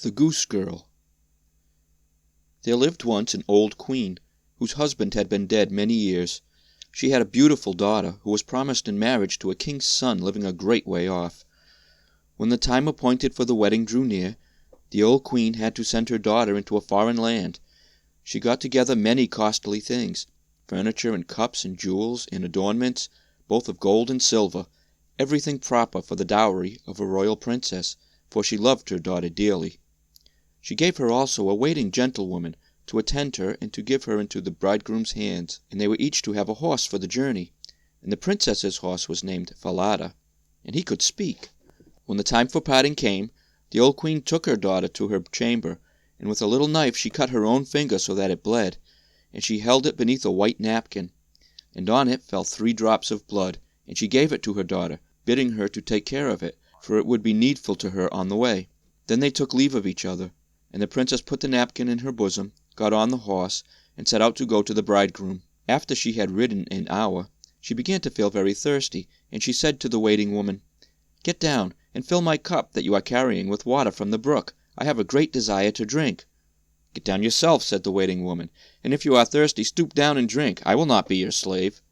The Goose Girl. There lived once an old queen, whose husband had been dead many years. She had a beautiful daughter, who was promised in marriage to a king's son living a great way off. When the time appointed for the wedding drew near, the old queen had to send her daughter into a foreign land. She got together many costly things, furniture and cups and jewels and adornments, both of gold and silver, everything proper for the dowry of a royal princess, for she loved her daughter dearly. She gave her also a waiting gentlewoman to attend her and to give her into the bridegroom's hands, and they were each to have a horse for the journey. And the princess's horse was named Falada, and he could speak. When the time for parting came, the old queen took her daughter to her chamber, and with a little knife she cut her own finger so that it bled, and she held it beneath a white napkin, and on it fell 3 drops of blood, and she gave it to her daughter, bidding her to take care of it, for it would be needful to her on the way. Then they took leave of each other, and the princess put the napkin in her bosom, got on the horse, and set out to go to the bridegroom. After she had ridden an hour, she began to feel very thirsty, and she said to the waiting woman, "Get down, and fill my cup that you are carrying with water from the brook. I have a great desire to drink." "Get down yourself," said the waiting woman, "and if you are thirsty, stoop down and drink. I will not be your slave."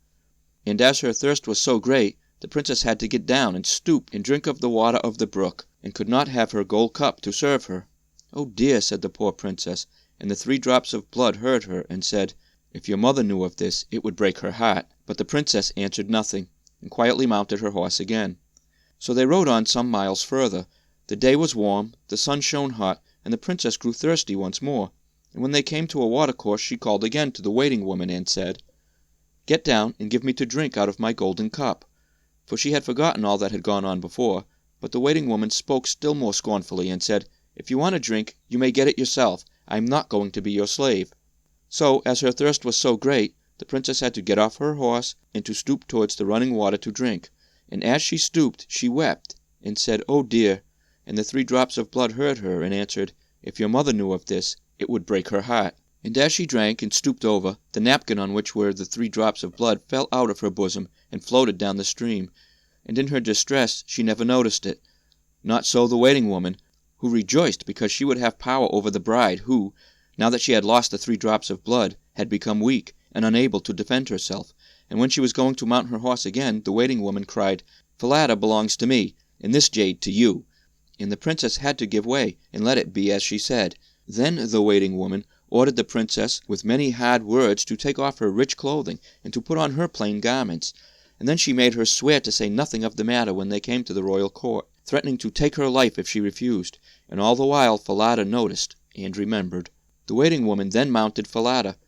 And as her thirst was so great, the princess had to get down and stoop and drink of the water of the brook, and could not have her gold cup to serve her. "Oh dear," said the poor princess, and the 3 drops of blood hurt her, and said, "If your mother knew of this, it would break her heart." But the princess answered nothing, and quietly mounted her horse again. So they rode on some miles further. The day was warm, the sun shone hot, and the princess grew thirsty once more. And when they came to a watercourse, she called again to the waiting woman, and said, "Get down, and give me to drink out of my golden cup." For she had forgotten all that had gone on before. But the waiting woman spoke still more scornfully, and said, "If you want a drink, you may get it yourself. I am not going to be your slave." So, as her thirst was so great, the princess had to get off her horse, and to stoop towards the running water to drink. And as she stooped, she wept, and said, "Oh dear," and the 3 drops of blood hurt her, and answered, "If your mother knew of this, it would break her heart." And as she drank and stooped over, the napkin on which were the 3 drops of blood fell out of her bosom, and floated down the stream, and in her distress she never noticed it. Not so the waiting woman, who rejoiced because she would have power over the bride, who, now that she had lost the 3 drops of blood, had become weak, and unable to defend herself. And when she was going to mount her horse again, the waiting woman cried, "Falada belongs to me, and this jade to you." And the princess had to give way, and let it be as she said. Then the waiting woman ordered the princess with many hard words to take off her rich clothing, and to put on her plain garments. And then she made her swear to say nothing of the matter when they came to the royal court, threatening to take her life if she refused. And all the while Falada noticed and remembered. The waiting woman then mounted Falada,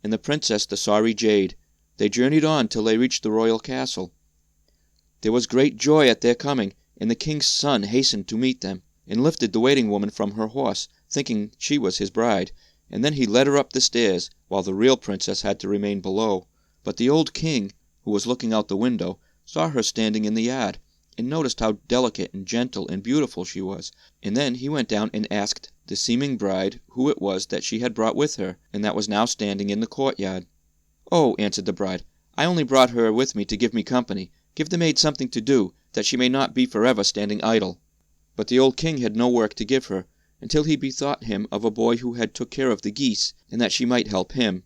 and the princess the sorry jade. They journeyed on till they reached the royal castle. There was great joy at their coming, and the king's son hastened to meet them, and lifted the waiting woman from her horse, thinking she was his bride, and then he led her up the stairs, while the real princess had to remain below. But the old king, who was looking out the window, saw her standing in the yard, and noticed how delicate and gentle and beautiful she was, and then he went down and asked the seeming bride who it was that she had brought with her, and that was now standing in the courtyard. "Oh," answered the bride, "I only brought her with me to give me company. Give the maid something to do, that she may not be forever standing idle." But the old king had no work to give her, until he bethought him of a boy who had took care of the geese, and that she might help him.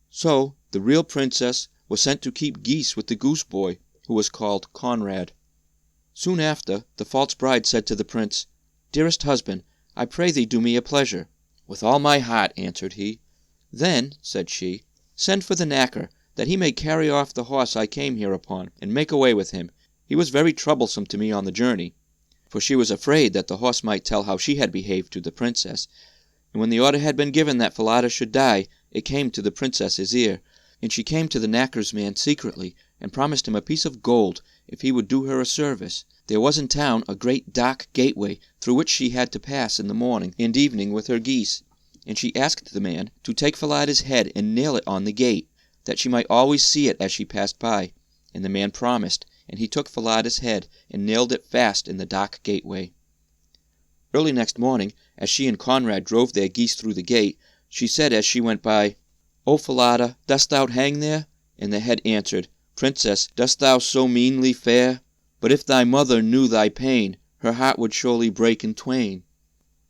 So the real princess was sent to keep geese with the goose boy, who was called Conrad. Soon after, the false bride said to the prince, "Dearest husband, I pray thee do me a pleasure." "With all my heart," answered he. "Then," said she, "send for the knacker, that he may carry off the horse I came here upon, and make away with him. He was very troublesome to me on the journey." For she was afraid that the horse might tell how she had behaved to the princess. And when the order had been given that Falada should die, it came to the princess's ear, and she came to the knacker's man secretly, and promised him a piece of gold if he would do her a service. There was in town a great dark gateway, through which she had to pass in the morning and evening with her geese, and she asked the man to take Falada's head and nail it on the gate, that she might always see it as she passed by. And the man promised, and he took Falada's head and nailed it fast in the dark gateway. Early next morning, as she and Conrad drove their geese through the gate, she said as she went by, "O Falada, dost thou hang there?" And the head answered, "Princess, dost thou so meanly fare? But if thy mother knew thy pain, her heart would surely break in twain."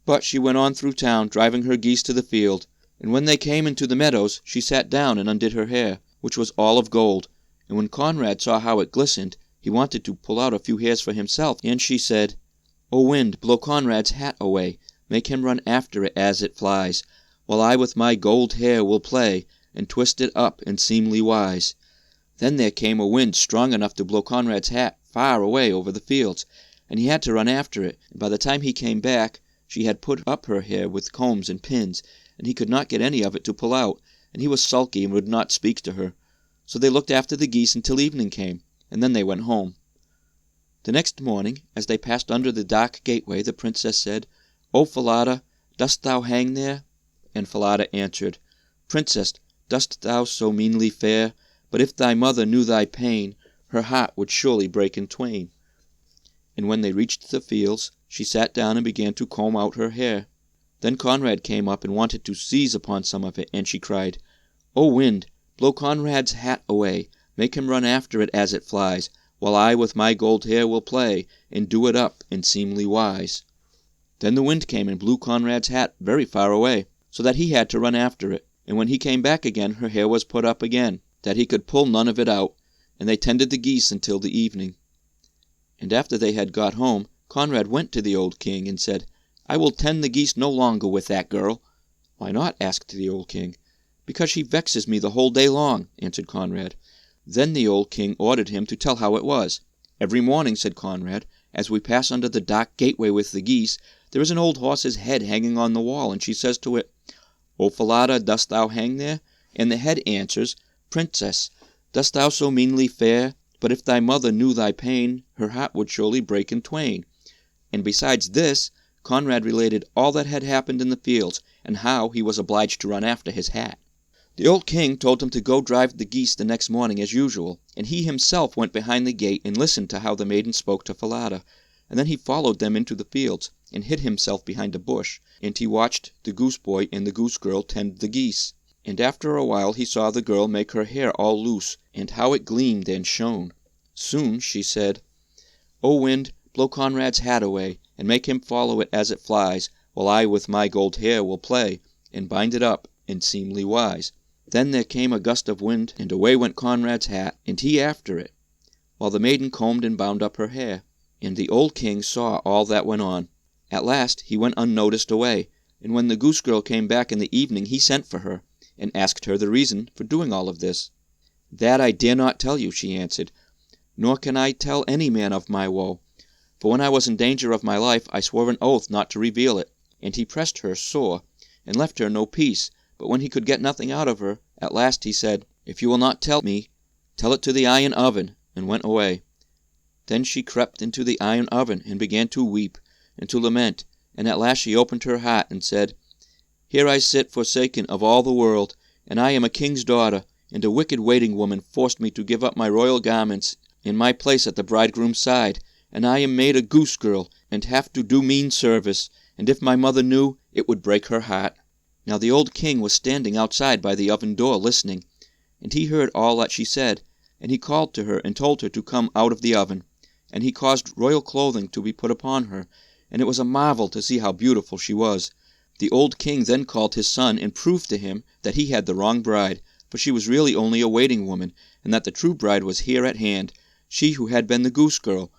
But she went on through town, driving her geese to the field, and when they came into the meadows, she sat down and undid her hair, which was all of gold. And when Conrad saw how it glistened, he wanted to pull out a few hairs for himself, and she said, "O wind, blow Conrad's hat away, make him run after it as it flies, while I with my gold hair will play, and twist it up in seemly wise." Then there came a wind strong enough to blow Conrad's hat far away over the fields, and he had to run after it, and by the time he came back, she had put up her hair with combs and pins, and he could not get any of it to pull out, and he was sulky and would not speak to her. So they looked after the geese until evening came, and then they went home. The next morning, as they passed under the dark gateway, the princess said, "O Falada, dost thou hang there?" And Falada answered, "Princess, dost thou so meanly fare? But if thy mother knew thy pain, her heart would surely break in twain." And when they reached the fields, she sat down and began to comb out her hair. Then Conrad came up and wanted to seize upon some of it, and she cried, "O wind, blow Conrad's hat away, make him run after it as it flies, while I with my gold hair will play, and do it up in seemly wise." Then the wind came and blew Conrad's hat very far away, so that he had to run after it, and when he came back again her hair was put up again, that he could pull none of it out, and they tended the geese until the evening. And after they had got home, Conrad went to the old king and said, "I will tend the geese no longer with that girl." "Why not?" asked the old king. "Because she vexes me the whole day long," answered Conrad. Then the old king ordered him to tell how it was. "Every morning," said Conrad, "as we pass under the dark gateway with the geese, there is an old horse's head hanging on the wall, and she says to it, 'O Falada, dost thou hang there?' And the head answers, 'Princess, dost thou so meanly fare? But if thy mother knew thy pain, her heart would surely break in twain.'" And besides this, Conrad related all that had happened in the fields, and how he was obliged to run after his hat. The old king told him to go drive the geese the next morning as usual, and he himself went behind the gate and listened to how the maiden spoke to Falada, and then he followed them into the fields, and hid himself behind a bush, and he watched the goose boy and the goose girl tend the geese. And after a while he saw the girl make her hair all loose, and how it gleamed and shone. Soon she said, "O wind, blow Conrad's hat away, and make him follow it as it flies, while I with my gold hair will play, and bind it up in seemly wise." Then there came a gust of wind, and away went Conrad's hat, and he after it, while the maiden combed and bound up her hair. And the old king saw all that went on. At last he went unnoticed away, and when the goose girl came back in the evening he sent for her, and asked her the reason for doing all of this. "That I dare not tell you," she answered, "nor can I tell any man of my woe. For when I was in danger of my life, I swore an oath not to reveal it." And he pressed her sore, and left her no peace. But when he could get nothing out of her, at last he said, "If you will not tell me, tell it to the iron oven," and went away. Then she crept into the iron oven, and began to weep, and to lament, and at last she opened her heart, and said, "Here I sit forsaken of all the world, and I am a king's daughter, and a wicked waiting woman forced me to give up my royal garments, and my place at the bridegroom's side, and I am made a goose girl, and have to do mean service, and if my mother knew, it would break her heart." Now the old king was standing outside by the oven door listening, and he heard all that she said, and he called to her and told her to come out of the oven, and he caused royal clothing to be put upon her, and it was a marvel to see how beautiful she was. The old king then called his son and proved to him that he had the wrong bride, for she was really only a waiting woman, and that the true bride was here at hand, she who had been the goose girl.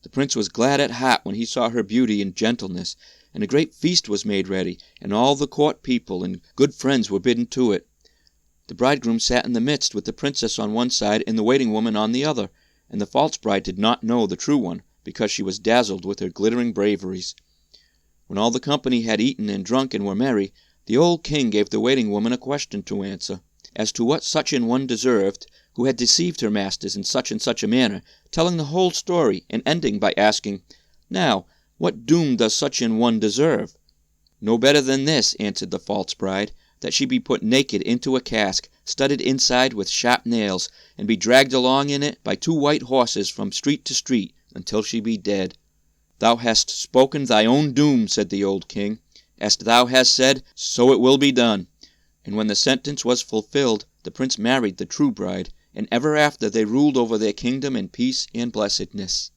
The prince was glad at heart when he saw her beauty and gentleness, and a great feast was made ready, and all the court people and good friends were bidden to it. The bridegroom sat in the midst with the princess on one side and the waiting woman on the other, and the false bride did not know the true one, because she was dazzled with her glittering braveries. When all the company had eaten and drunk and were merry, the old king gave the waiting woman a question to answer, as to what such an one deserved, who had deceived her masters in such and such a manner, telling the whole story, and ending by asking, "Now, what doom does such an one deserve?" "No better than this," answered the false bride, "that she be put naked into a cask, studded inside with sharp nails, and be dragged along in it by 2 white horses from street to street, until she be dead." "Thou hast spoken thy own doom," said the old king. "As thou hast said, so it will be done." And when the sentence was fulfilled, the prince married the true bride, and ever after they ruled over their kingdom in peace and blessedness.